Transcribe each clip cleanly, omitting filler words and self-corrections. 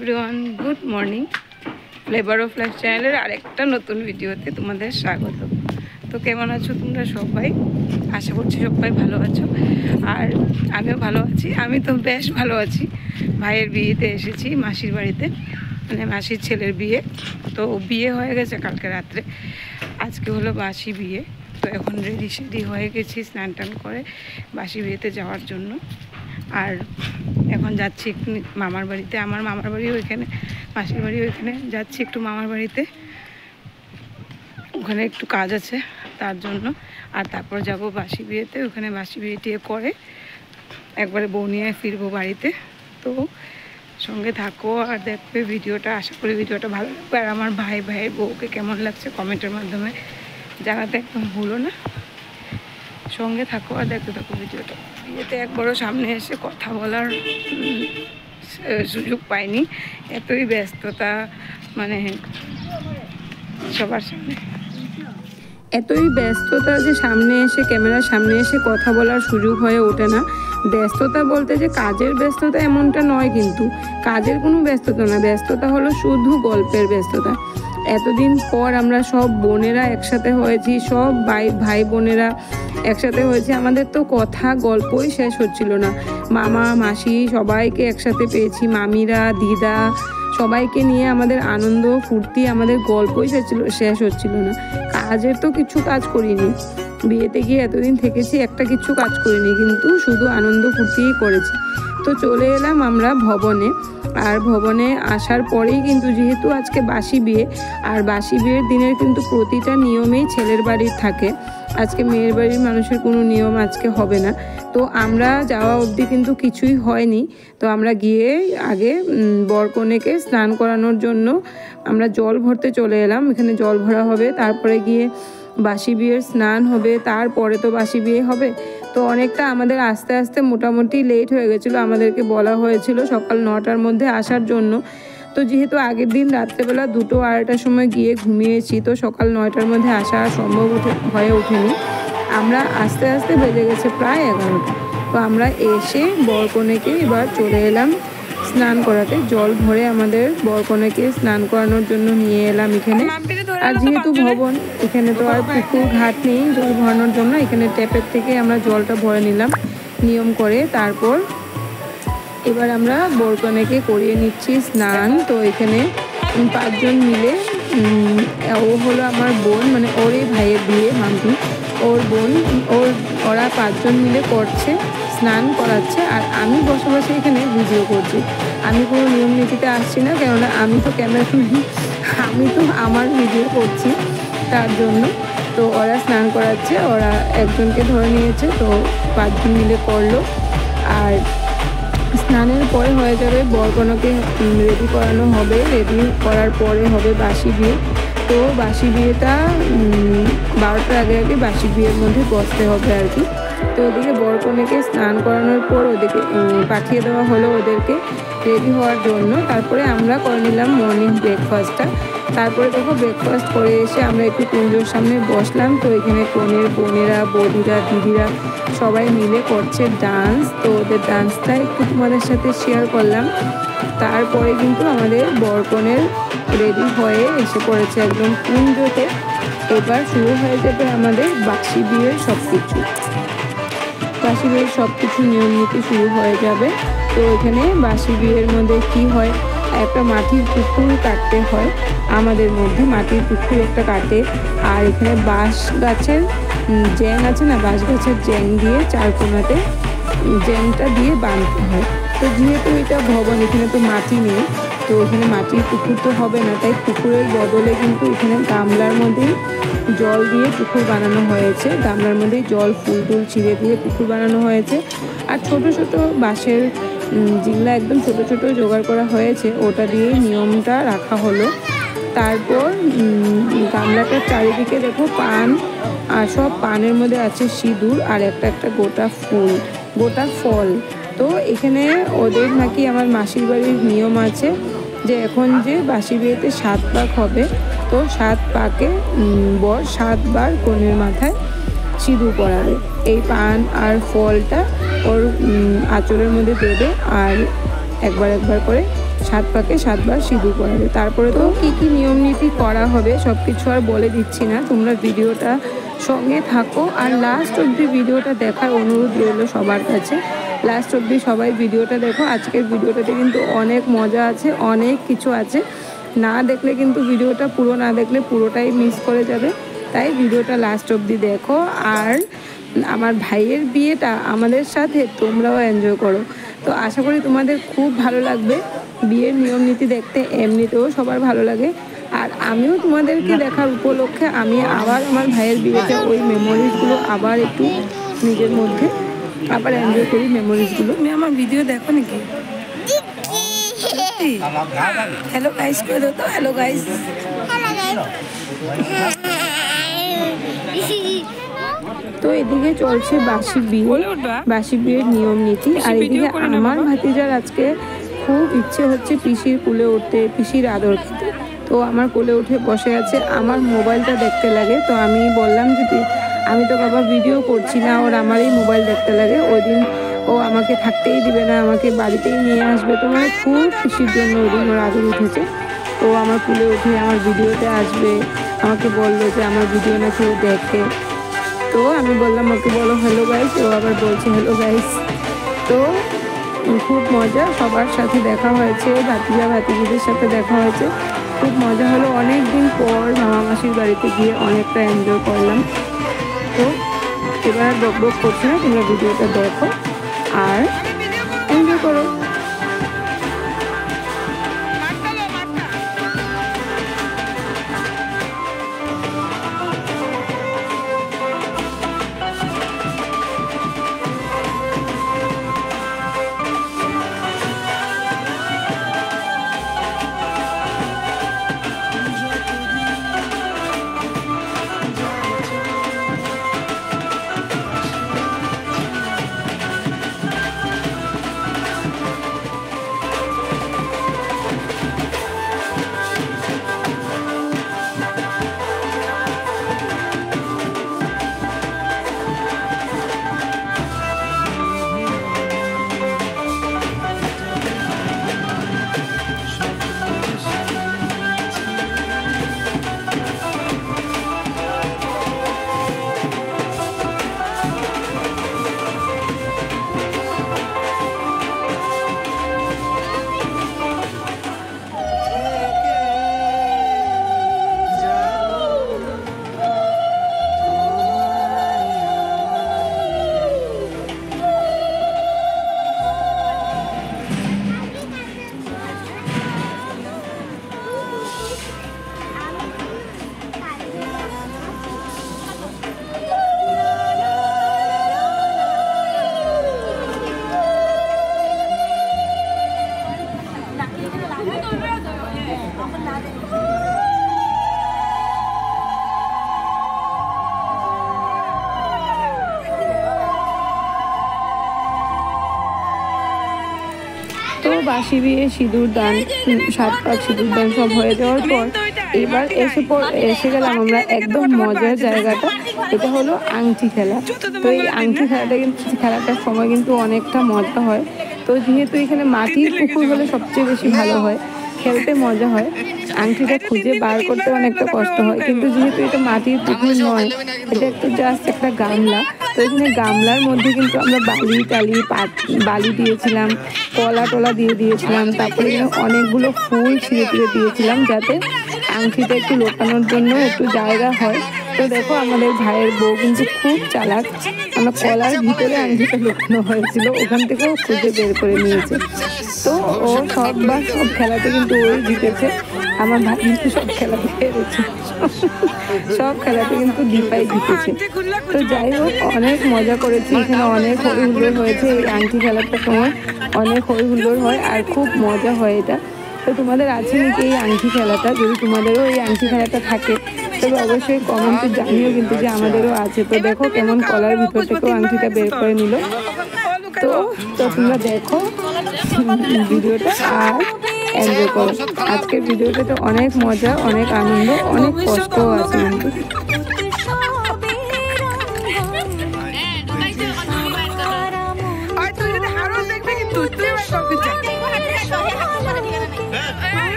Everyone, good morning. Flavour of life চ্যানেলের আরেকটা নতুন ভিডিওতে তোমাদের স্বাগত। তো কেমন আছো তোমরা সবাই? আশা করছি সবাই ভালো আছো, আর আমিও ভালো আছি। আমি তো বেশ ভালো আছি। ভাইয়ের বিয়েতে এসেছি, মাসির বাড়িতে, মানে মাসির ছেলের বিয়ে। তো বিয়ে হয়ে গেছে কালকে রাত্রে, আজকে হলো বাসি বিয়ে। তো এখন রেডি হয়ে গেছি স্নান টান করে বাসি বিয়েতে যাওয়ার জন্য। আর এখন যাচ্ছি একটু মামার বাড়িতে। আমার মামার বাড়িও এখানে, মাসির বাড়িও এখানে। যাচ্ছি একটু মামার বাড়িতে, ওখানে একটু কাজ আছে তার জন্য। আর তারপর যাব বাসি বিয়েতে। ওখানে বাসি বিয়ে টিয়ে করে একবারে বউ নিয়ে ফিরবো বাড়িতে। তো সঙ্গে থাকো আর দেখবে ভিডিওটা। আশা করি ভিডিওটা ভালো লাগবে। আর আমার ভাইয়ের বউকে কেমন লাগছে কমেন্টের মাধ্যমে জানাতে একদম ভুলো না। সঙ্গে থাকো আর দেখতে থাকো ভিডিওটা। বিয়েতে একবারও সামনে এসে কথা বলার সুযোগ পাইনি, এতই ব্যস্ততা, মানে সবার সামনে এতই ব্যস্ততা যে সামনে এসে ক্যামেরার সামনে এসে কথা বলার সুযোগ হয়ে ওঠে না। ব্যস্ততা বলতে যে কাজের ব্যস্ততা এমনটা নয়, কিন্তু কাজের কোনো ব্যস্ততা না, ব্যস্ততা হলো শুধু গল্পের ব্যস্ততা। এতদিন পর আমরা সব বোনেরা একসাথে হয়েছি, সব ভাই বোনেরা একসাথে হয়েছে। আমাদের তো কথা গল্পই শেষ হচ্ছিল না। মামা মাসি সবাইকে একসাথে পেয়েছি, মামিরা দিদা সবাইকে নিয়ে আমাদের আনন্দ ফুর্তি, আমাদের গল্পই শেষ হচ্ছিল না। কাজের তো কিছু কাজ করিনি, বিয়েতে গিয়ে এতদিন থেকেছি, একটা কিছু কাজ করিনি, কিন্তু শুধু আনন্দ ফুর্তিই করেছি। তো চলে এলাম আমরা ভবনে। আর ভবনে আসার পরেই কিন্তু, যেহেতু আজকে বাসি বিয়ে, আর বাসি বিয়ের দিনের কিন্তু প্রতিটা নিয়মেই ছেলের বাড়ির থাকে। আজকে মেয়ের বাড়ির মানুষের কোনো নিয়ম আজকে হবে না। তো আমরা যাওয়া অবধি কিন্তু কিছুই হয়নি। তো আমরা গিয়ে আগে বরকনেকে স্নান করানোর জন্য আমরা জল ভরতে চলে এলাম। এখানে জল ভরা হবে, তারপরে গিয়ে বাসি বিয়ের স্নান হবে, তারপরে তো বাসি বিয়ে হবে। তো অনেকটা আমাদের আস্তে আস্তে মোটামুটি লেট হয়ে গেছিলো। আমাদেরকে বলা হয়েছিল সকাল 9টার মধ্যে আসার জন্য। তো যেহেতু আগের দিন রাত্রেবেলা 2-2:30টার সময় গিয়ে ঘুমিয়েছি, তো সকাল 9টার মধ্যে আসা সম্ভব হয়ে ওঠেনি। আমরা আস্তে আস্তে বেজে গেছে প্রায় 11টা। তো আমরা এসে বরকনেকে এবার চলে এলাম স্নান করাতে। জল ভরে আমাদের বরকনেকে স্নান করানোর জন্য নিয়ে এলাম এখানে। আর যেহেতু ভবন, এখানে তো আর পুকুর ঘাট নেই জল ভরানোর জন্য, এখানে ট্যাপের থেকে আমরা জলটা ভরে নিলাম নিয়ম করে। তারপর এবার আমরা বরকনেকে করিয়ে নিচ্ছি স্নান। তো এখানে 5 জন মিলে, ও হলো আমার বোন, মানে ওরই ভাইয়ের বিয়ে, মাম্পি ওর বোন, ওরা 5 জন মিলে করছে, স্নান করাচ্ছে। আর আমি বসে বসে এখানে ভিডিও করছি। আমি কোনো নিয়ম নীতিতে আসছি না, কেননা আমি তো ক্যামেরাম্যান, আমি তো আমার ভিডিও করছি তার জন্য। তো ওরা স্নান করাচ্ছে, ওরা একজনকে ধরে নিয়েছে, তো 5 জন মিলে করলো। আর স্নানের পরে হয়ে যাবে বরকনেকে রেডি করানো হবে। রেডি করার পরে হবে বাসি বিয়ে। তো বাসি বিয়েটা 12টার আগে বাসি বিয়ের মধ্যে বসতে হবে আর কি। তো ওদিকে বরকনেকে স্নান করানোর পর ওদিকে পাঠিয়ে দেওয়া হলো ওদেরকে রেডি হওয়ার জন্য। তারপরে আমরা করে নিলাম মর্নিং ব্রেকফাস্টটা। তারপরে দেখো ব্রেকফাস্ট করে এসে আমরা একটু কুঞ্জোর সামনে বসলাম। তো এখানে কনের বোনেরা, বৌদিরা, দিদিরা সবাই মিলে করছে ডান্স। তো ওদের ডান্সটা একটু তোমাদের সাথে শেয়ার করলাম। তারপরে কিন্তু আমাদের বরকনের রেডি হয়ে এসে পড়েছে একদম কুঞ্জোতে। এবার শুরু হয়ে যাবে আমাদের বাসি বিয়ের সব কিছু। বাসি বিয়ের সব কিছু নিয়ম নীতি শুরু হয়ে যাবে। তো এখানে বাসি বিয়ের মধ্যে কি হয়, একটা মাটির পুকুর কাটতে হয়, আমাদের মধ্যে মাটির পুকুর একটা কাটে। আর এখানে বাঁশ গাছের জ্যাং আছে না, বাঁশ গাছের জ্যাং দিয়ে 4 কোণাতে জ্যাংটা দিয়ে বাঁধতে হয়। তো যেহেতু এটা ভবন, এখানে তো মাটি নেই, তো এখানে মাটির পুকুর তো হবে না, তাই পুকুরের বদলে কিন্তু এখানে গামলার মধ্যেই জল দিয়ে পুকুর বানানো হয়েছে। গামলার মধ্যেই জল ফুল টুল ছিঁড়ে দিয়ে পুকুর বানানো হয়েছে। আর ছোট ছোট বাঁশের জিল্লা একদম ছোট ছোট জোগাড় করা হয়েছে, ওটা দিয়েই নিয়মটা রাখা হলো। তারপর গামলাটার চারিদিকে দেখো পান, আর সব পানের মধ্যে আছে সিঁদুর আর একটা একটা গোটা ফল। তো এখানে ওদের নাকি, আমার মাসির বাড়ির নিয়ম আছে যে এখন যে বাসি বিয়েতে 7 পাক হবে, তো 7 পাকে বর 7 বার কনের মাথায় সিঁদুর পরাবে। এই পান আর ফলটা ওর আঁচলের মধ্যে দেবে, আর একবার একবার করে 7 পাকে 7 বার সিঁদুর পরাবে। তারপরে তো কি কি নিয়ম নীতি করা হবে সব কিছু আর বলে দিচ্ছি না, তোমরা ভিডিওটা সঙ্গে থাকো আর লাস্ট অবধি ভিডিওটা দেখার অনুরোধ রইল সবার কাছে। লাস্ট অবধি সবাই ভিডিওটা দেখো। আজকের ভিডিওটাতে কিন্তু অনেক মজা আছে, অনেক কিছু আছে, না দেখলে কিন্তু ভিডিওটা পুরো না দেখলে পুরোটাই মিস করে যাবে। তাই ভিডিওটা লাস্ট অবধি দেখো আর আমার ভাইয়ের বিয়েটা আমাদের সাথে তোমরাও এনজয় করো। তো আশা করি তোমাদের খুব ভালো লাগবে। বিয়ের নিয়ম নীতি দেখতে এমনিতেও সবার ভালো লাগে, আর আমিও তোমাদেরকে দেখার উপলক্ষে আমি আবার আমার ভাইয়ের বিয়েতে ওই মেমোরিজগুলো আবার একটু নিজের মধ্যে আবার এনজয় করি মেমোরিজগুলো। তুমি আমার ভিডিও দেখো নাকি? হ্যালো গাইস করে দাও তো। Hello guys. তো এদিকে চলছে বাসি বিয়ের নিয়ম নীতি, আর এদিকে আমার ভাতিজার আজকে খুব ইচ্ছে হচ্ছে পিসির কোলে উঠতে, পিসির আদর খেতে। তো আমার কোলে উঠে বসে আছে, আমার মোবাইলটা দেখতে লাগে। তো আমি বললাম যে আমি তো বাবা ভিডিও করছি না, ওর আমারই মোবাইল দেখতে লাগে। ওই দিন ও আমাকে থাকতেই দিবে না, আমাকে বাড়িতেই নিয়ে আসবে। তো মানে খুব খুশির জন্য ওই দিন ওর আদর উঠেছে। তো আমার কোলে উঠে আমার ভিডিওতে আসবে, আমাকে বললো যে আমার ভিডিও নাকি ও দেখে। তো আমি বললাম ওকে বলো হ্যালো গাইস, ও আবার বলছে হ্যালো গাইস। তো খুব মজা, সবার সাথে দেখা হয়েছে, ভাতিজা ভাতিজিদের সাথে দেখা হয়েছে, খুব মজা হলো। অনেক দিন পর মামা মাসির বাড়িতে গিয়ে অনেকটা এনজয় করলাম। তো এবার বক বক করছি না, তোমরা ভিডিওটা দেখো আর এনজয় করো। তো বাসি বিয়ে সিঁদুর দান, 7 পাক সিঁদুর দান সব হয়ে যাওয়ার পর এবার এসে গেলাম আমরা একদম মজার জায়গাটা, এটা হলো আংটি খেলা। তো এই আংটি খেলাটা কিন্তু খেলাটার সময় কিন্তু অনেকটা মজা হয়। তো যেহেতু এখানে মাটির পুকুর হলে সবচেয়ে বেশি ভালো হয়, খেলতে মজা হয়। আংটিটা খুঁজে বার করতে অনেকটা কষ্ট হয়, কিন্তু যেহেতু এটা মাটির পুকুর নয়, এটা একটু জাস্ট একটা গামলা। তো এখানে গামলার মধ্যে কিন্তু আমরা বালি দিয়েছিলাম, কলা টলা দিয়েছিলাম, তারপরে এখানে অনেকগুলো ফুল ছিঁড়ে দিয়েছিলাম যাতে আংটিটা একটু লোকানোর জন্য একটু জায়গা হয়। তো দেখো আমাদের ভাইয়ের বউ কিন্তু খুব চালাক, আমার কলার ভিতরে আংটিটা লুকানো হয়েছিল, ওখান থেকেও খুঁজে বের করে নিয়েছে। তো ও সব খেলাতে কিন্তু ওই জিতেছে, আমার ভাই কিন্তু সব খেলাতে হেরেছে, সব খেলাতে কিন্তু দীপাই জিতেছে। তো যাই হোক অনেক মজা করেছি, এখানে অনেক হই হুল্লোড় হয়েছে। এই আংটি খেলাটার সময় অনেক হই হুল্লোড় হয় আর খুব মজা হয় এটা। তো তোমাদের আছে নাকি এই আংটি খেলাটা? যদি তোমাদেরও এই আংটি খেলাটা থাকে তবে অবশ্যই কমেন্টে জানিও কিন্তু যে আমাদেরও আছে। তো দেখো কেমন কলার ভিতর থেকেও আংটিটা বের করে নিল। তো তোমরা দেখো ভিডিওটা আর এনজয় করো। আজকের ভিডিওটাতে অনেক মজা, অনেক আনন্দ, অনেক কষ্টও আছে কিন্তু।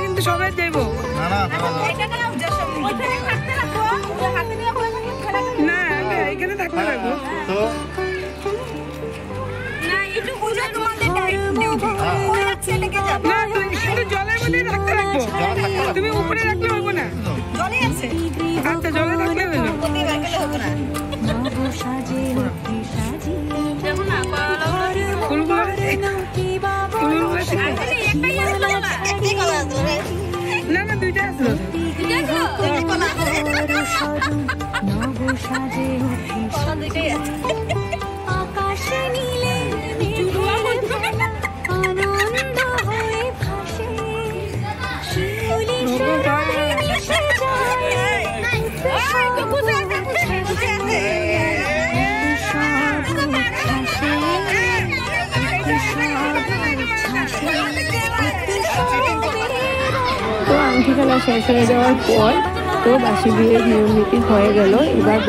কিন্তু সবাই দেব না এখানে থাকতে থাকবো জলের মধ্যে থাকতে রাখবো তুমি উপরে রাখলে হবো না আচ্ছা জলে থাকলে হলো না না দুইটা আসলো তো আংটি খেলা শেষ হয়ে যাওয়ার পর তো বাসি বিয়ের নিয়ম নীতি হয়ে গেল। এবার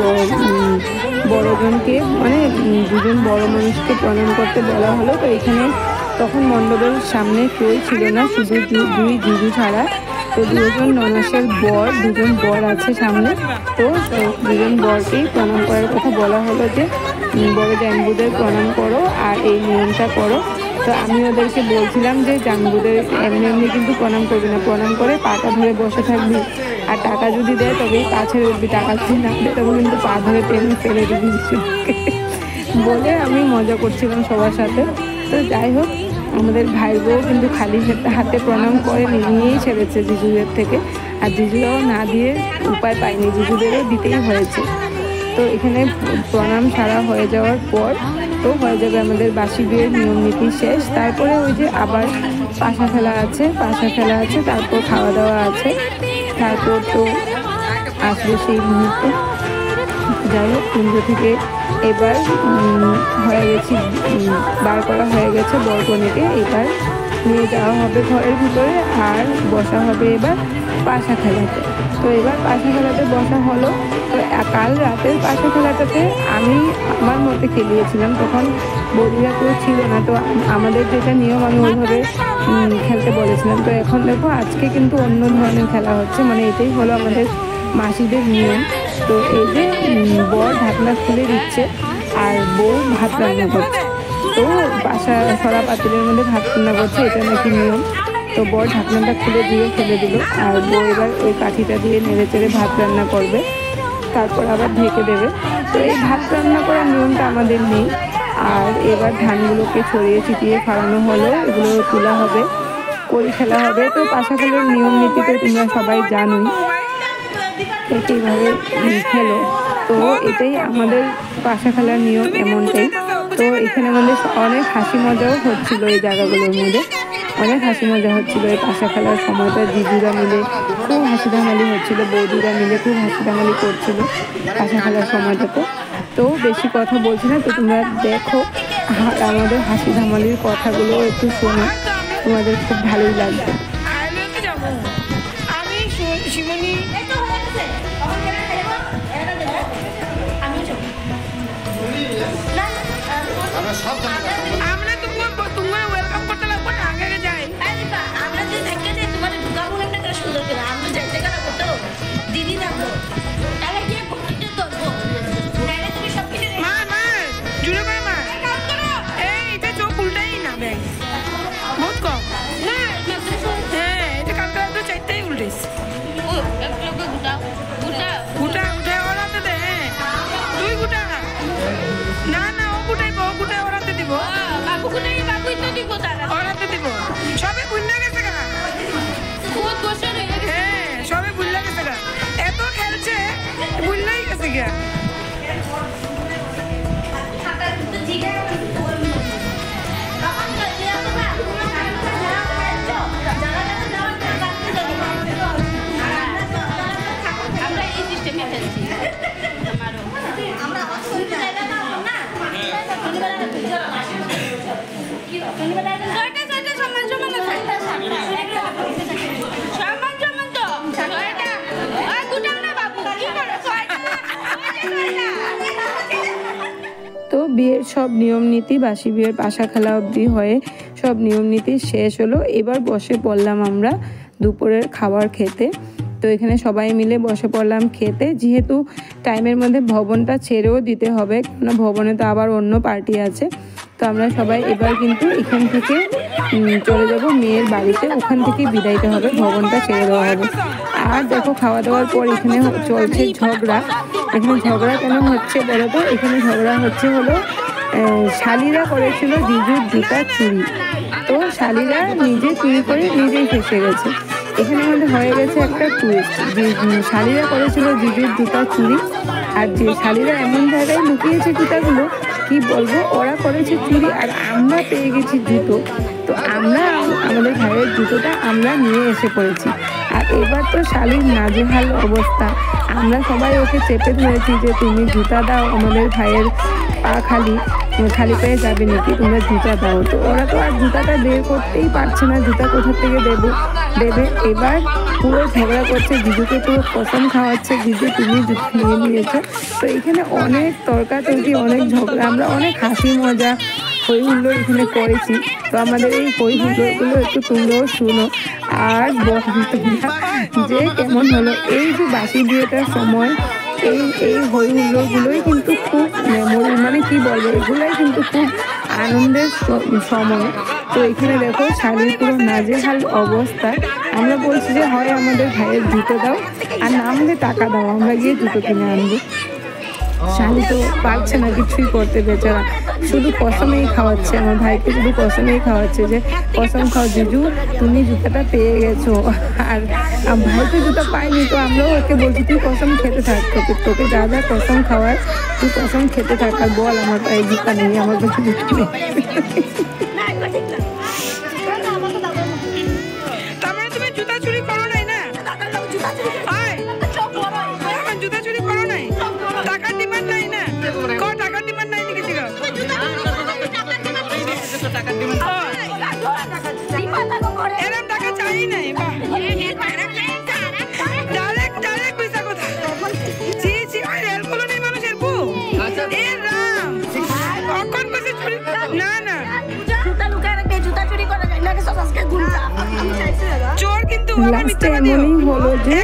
বড়জনকে মানে দুজন বড় মানুষকে প্রণাম করতে বলা হলো। তো এখানে তখন মণ্ডপের সামনে কেউ ছিল না, শুধু দুই জিজু ছাড়া। তো দুজন ননাসের বর, দুজন বর আছে সামনে। তো দুজন বরকেই প্রণাম করার কথা বলা হলো যে বড় জানবুদের প্রণাম করো আর এই নিয়মটা করো। তো আমি ওদেরকে বলছিলাম যে জানবুদের এমনি এমনি কিন্তু প্রণাম করবি না, প্রণাম করে পাটা ধরে বসে থাকবি, আর টাকা যদি দেয় তবেই পা ছেড়ে উঠবি, টাকা যদি না দেয় তবে কিন্তু পা ধরে টেনে ফেলে দিবি বলে আমি মজা করছিলাম সবার সাথে। তো যাই হোক, আমাদের ভাই বউ কিন্তু খালি হাতে প্রণাম করে নিয়েই ছেড়েছে জিজুদের থেকে, আর জিজুরাও না দিয়ে উপায় পায়নি, জিজুদেরও দিতেই হয়েছে। তো এখানে প্রণাম সারা হয়ে যাওয়ার পর তো হয়ে যাবে আমাদের বাসি বিয়ের নিয়ম নীতি শেষ। তারপরে ওই যে আবার পাশা খেলা আছে, তারপর খাওয়া দাওয়া আছে, তারপর তো আসবে সেই মুহূর্তে। যাই হোক, কুঞ্জ থেকে এবার হয়ে গেছি, বার করা হয়ে গেছে বরকনেকে। এবার নিয়ে যাওয়া হবে ঘরের ভিতরে আর বসা হবে এবার পাশা খেলাতে। তো এবার পাশা খেলাতে বসা হলো। তো কাল রাতের পাশা খেলাটাতে আমি আমার মতে খেলিয়েছিলাম, তখন বৌদিরা কেউ ছিল না। তো আমাদের যেটা নিয়ম আমি ওইভাবে খেলতে বলেছিলাম। তো এখন দেখো আজকে কিন্তু অন্য ধরনের খেলা হচ্ছে, মানে এটাই হলো আমাদের মাসিদের নিয়ম। তো এই যে বর ঢাকনা খুলে দিচ্ছে আর বউ ভাত রান্না করছে। তো বাসা সরা পাতিলের মধ্যে ভাত রান্না করছে, এটা নাকি নিয়ম। তো বর ঢাকনাটা খুলে দিয়ে ফেলে দিল, আর বউ এবার ওই কাঠিটা দিয়ে নেড়ে চেড়ে ভাত রান্না করবে, তারপর আবার ঢেকে দেবে। তো এই ভাত রান্না করার নিয়মটা আমাদের নেই। আর এবার ধানগুলোকে ছড়িয়ে ছিটিয়ে খাওয়ানো হলো, এগুলো তোলা হবে, কড়ি খেলা হবে। তো পাশা খেলার নিয়ম নীতি তো তোমরা সবাই জানোই, এইভাবে খেলো। তো এটাই আমাদের পাশা খেলার নিয়ম, এমনটাই। তো এখানে আমাদের অনেক হাসি মজাও হচ্ছিলো, এই জায়গাগুলোর মধ্যে অনেক হাসি মজা হচ্ছিলো। এই পাশা খেলার সময়টা জিজুরা মিলে খুব হাসি ধামালি হচ্ছিলো, বৌদিরা মিলে খুব হাসি ধামালি করছিলো পাশা খেলার সময়টাতে। তো বেশি কথা বলছি না, তো তোমরা দেখো আর আমাদের হাসি ধামালির কথাগুলো একটু শোনো, তোমাদের খুব ভালোই লাগবে। আমরা তো তোমার ওয়েলকাম করতে লাগবো না, আগে আগে যাই। আমরা যে দেখে যাই তোমাদের ঢুকাবো না একটা সুন্দর করে, আমরা যাইতে গেলে কত দিদি থাকবো, তাহলে গিয়ে ঘুরতে ধরবো, তাহলে তুমি সব কিছু মা জুড়ে করে মা এই এটা চোখ উল্টাই না ব্যাগ বহুত কম না। হ্যাঁ, এটা কালকে তো চারটাই উল্টেছে। গুটা ওরাতে দে, তুই গুটা না, ও গুটাই ওরাতে দিব। বিয়ের সব নিয়ম নীতি, বাসি বিয়ের পাশা খেলা অবধি হয়ে সব নিয়ম নীতি শেষ হলো। এবার বসে পড়লাম আমরা দুপুরের খাবার খেতে। তো এখানে সবাই মিলে বসে পড়লাম খেতে, যেহেতু টাইমের মধ্যে ভবনটা ছেড়েও দিতে হবে, কারণ ভবনে তো আবার অন্য পার্টি আছে। তো আমরা সবাই এবার কিন্তু এখান থেকে চলে যাব মেয়ের বাড়িতে, ওখান থেকেই বিদায়টা হবে, ভবনটা ছেড়ে দেওয়া হবে। আর দেখো খাওয়া দাওয়ার পর এখানে চলছে ঝগড়া। এখানে ঝগড়া কেন হচ্ছে বলো তো? এখানে ঝগড়া হচ্ছে হলো শালিরা করেছিল জিজুর জুতা চুরি, তো শালিরা নিজে চুরি করে নিজেই ফেসে গেছে। এখানে আমাদের হয়ে গেছে একটা টুইস্ট, যে শালিরা করেছিল জিজুর জুতা চুরি, আর যে শালিরা এমন জায়গায় লুকিয়েছে জুতাগুলো কি বলবো, ওরা করেছে চুরি আর আমরা পেয়ে গেছি জুতো। তো আমরা আমাদের ভাইয়ের জুতোটা আমরা নিয়ে এসে পড়েছি। আর এবার তো শালির নাজেহাল অবস্থা, আমরা সবাই ওকে চেপে ধরেছি যে তুমি জুতা দাও, আমাদের ভাইয়ের পা খালি পায়ে যাবে নাকি, তোমরা জুতা দাও। তো ওরা তো আর জুতাটা বের করতেই পারছে না, জুতা কোথা থেকে দেবে। এবার পুরো ঝগড়া করছে, জিজুকে পুরো কসম খাওয়াচ্ছে, জিজু তুমি জুতো নিয়ে নিয়েছো। তো এখানে অনেক তর্কাতর্কি, অনেক ঝগড়া, আমরা অনেক হাসি মজা হই হুল্লোড় এখানে করেছি। তো আমাদের এই হই হুল্লোড়গুলো একটু তোমরাও শুনো আর বলো যে কেমন হলো। এই যে বাসি বিয়েটার সময় এই হই হুল্লোড়গুলোই কিন্তু খুব মেমোরি, মানে কি বলবো, এগুলোই কিন্তু খুব আনন্দের সময়। তো এখানে দেখো শাড়ির পুরো নাজেহাল অবস্থা। আমরা বলছি যে হয় আমাদের ভাইয়ের জুতো দাও আর না আমাদের টাকা দাও, আমরা গিয়ে জুতো কিনে আনবো। শালি তো পারছে না কিছুই করতে, বেচারা শুধু কসমেই খাওয়াচ্ছে, আমার ভাইকে শুধু কসমেই খাওয়াচ্ছে যে কসম খাও জিজু তুমি জুতাটা পেয়ে গেছো। আর ভাই তো জুতা পাইনি, তো আমরাও ওকে বলছি তুই কসম খেতে থাক, তোকে যা যা কসম খাওয়ার তুই কসম খেতে থাক, আর বল আমার পায়ে জুতা নেই, আমার কাছে জুতা নেই। লাস্টে এমনই হলো যে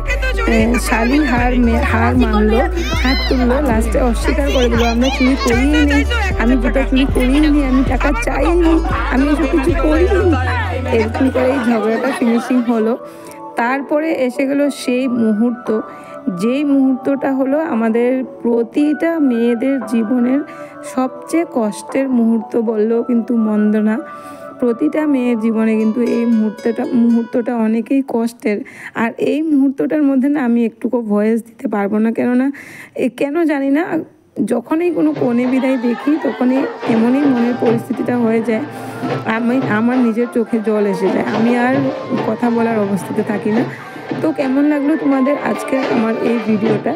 শালি হার মানলো, হাত তুললো, লাস্টে অস্বীকার করে দিল আমরা চুরি করিয়ে নিই, আমি জুতা চুরি করিয়ে নিই, আমি টাকা চাইনি, আমি এসব কিছু করিনি। এরকম করে এই ঝগড়াটা ফিনিশিং হলো। তারপরে এসে গেল সেই মুহূর্ত, যেই মুহূর্তটা হলো আমাদের প্রতিটা মেয়েদের জীবনের সবচেয়ে কষ্টের মুহূর্ত বললেও কিন্তু মন্দ না। প্রতিটা মেয়ের জীবনে কিন্তু এই মুহূর্তটা অনেকেই কষ্টের। আর এই মুহূর্তটার মধ্যে না আমি একটুকু ভয়েস দিতে পারবো না, কেননা কেন জানি না, যখনই কোনো কনে বিদায় দেখি তখনই এমনই মনের পরিস্থিতিটা হয়ে যায়, আমার নিজের চোখে জল এসে যায়, আমি আর কথা বলার অবস্থাতে থাকি না। তো কেমন লাগলো তোমাদের আজকে আমার এই ভিডিওটা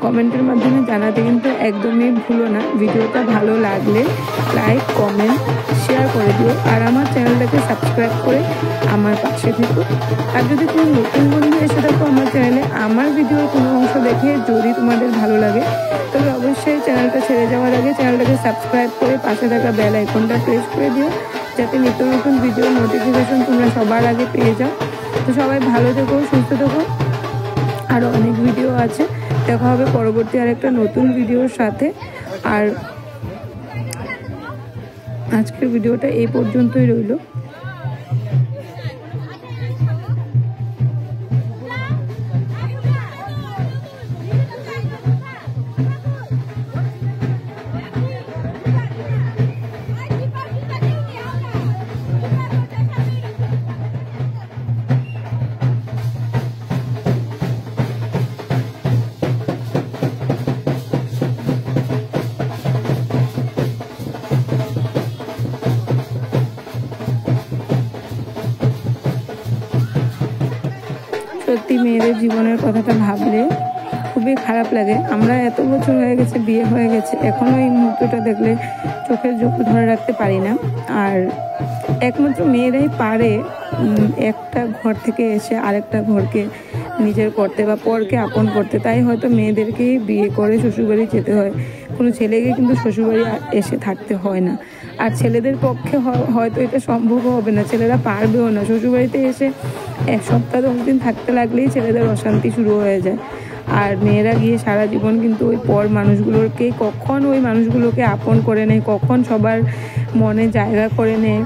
কমেন্টের মাধ্যমে জানাতে কিন্তু একদমই ভুলো না। ভিডিওটা ভালো লাগলে লাইক কমেন্ট শেয়ার করে দিও, আর আমার চ্যানেলটাকে সাবস্ক্রাইব করে আমার পাশে থেকো। আর যদি কোনো নতুন বন্ধু এসে থাকো আমার চ্যানেলে, আমার ভিডিওর কোনো অংশ দেখে যদি তোমাদের ভালো লাগে তবে অবশ্যই চ্যানেলটা ছেড়ে যাওয়ার আগে চ্যানেলটাকে সাবস্ক্রাইব করে পাশে থাকা বেল আইকনটা প্রেস করে দিও, যাতে নিত্য নতুন ভিডিওর নোটিফিকেশন তোমরা সবার আগে পেয়ে যাও। তো সবাই ভালো থেকো, সুস্থ থেকো, আরও অনেক ভিডিও আছে, দেখা হবে পরবর্তী আরেকটা নতুন ভিডিওর সাথে। আর আজকের ভিডিওটা এই পর্যন্তই রইল। সত্যি মেয়েদের জীবনের কথাটা ভাবলে খুবই খারাপ লাগে। আমরা এত বছর হয়ে গেছে, বিয়ে হয়ে গেছে, এখনও এই মুহূর্তটা দেখলে চোখের জোর ধরে রাখতে পারি না। আর একমাত্র মেয়েরাই পারে একটা ঘর থেকে এসে আরেকটা ঘরকে নিজের করতে বা পরকে আপন করতে, তাই হয়তো মেয়েদেরকেই বিয়ে করে শ্বশুরবাড়ি যেতে হয়। কোনো ছেলেকে কিন্তু শ্বশুরবাড়ি এসে থাকতে হয় না। আর ছেলেদের পক্ষে হয়তো এটা সম্ভব হবে না, ছেলেরা পারবেও না। শ্বশুরবাড়িতে এসে 1 সপ্তাহ 10 দিন থাকতে লাগলেই ছেলেদের অশান্তি শুরু হয়ে যায়। আর মেয়েরা গিয়ে সারা জীবন কিন্তু ওই পর মানুষগুলোকে, কখন ওই মানুষগুলোকে আপন করে নেয়, কখন সবার মনে জায়গা করে নেয়,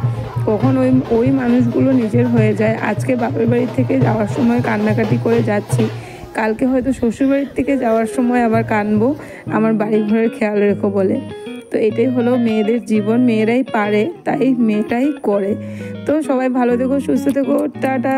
কখন ওই মানুষগুলো নিজের হয়ে যায়। আজকে বাপের বাড়ি থেকে যাওয়ার সময় কান্নাকাটি করে যাচ্ছি, কালকে হয়তো শ্বশুরবাড়ির থেকে যাওয়ার সময় আবার কাঁদবো আমার বাড়ি ঘরের খেয়াল রেখো বলে। তো এটাই হলো মেয়েদের জীবন, মেয়েরাই পারে তাই মেয়েটাই করে। তো সবাই ভালো থেকো, সুস্থ থেকো, টাটা।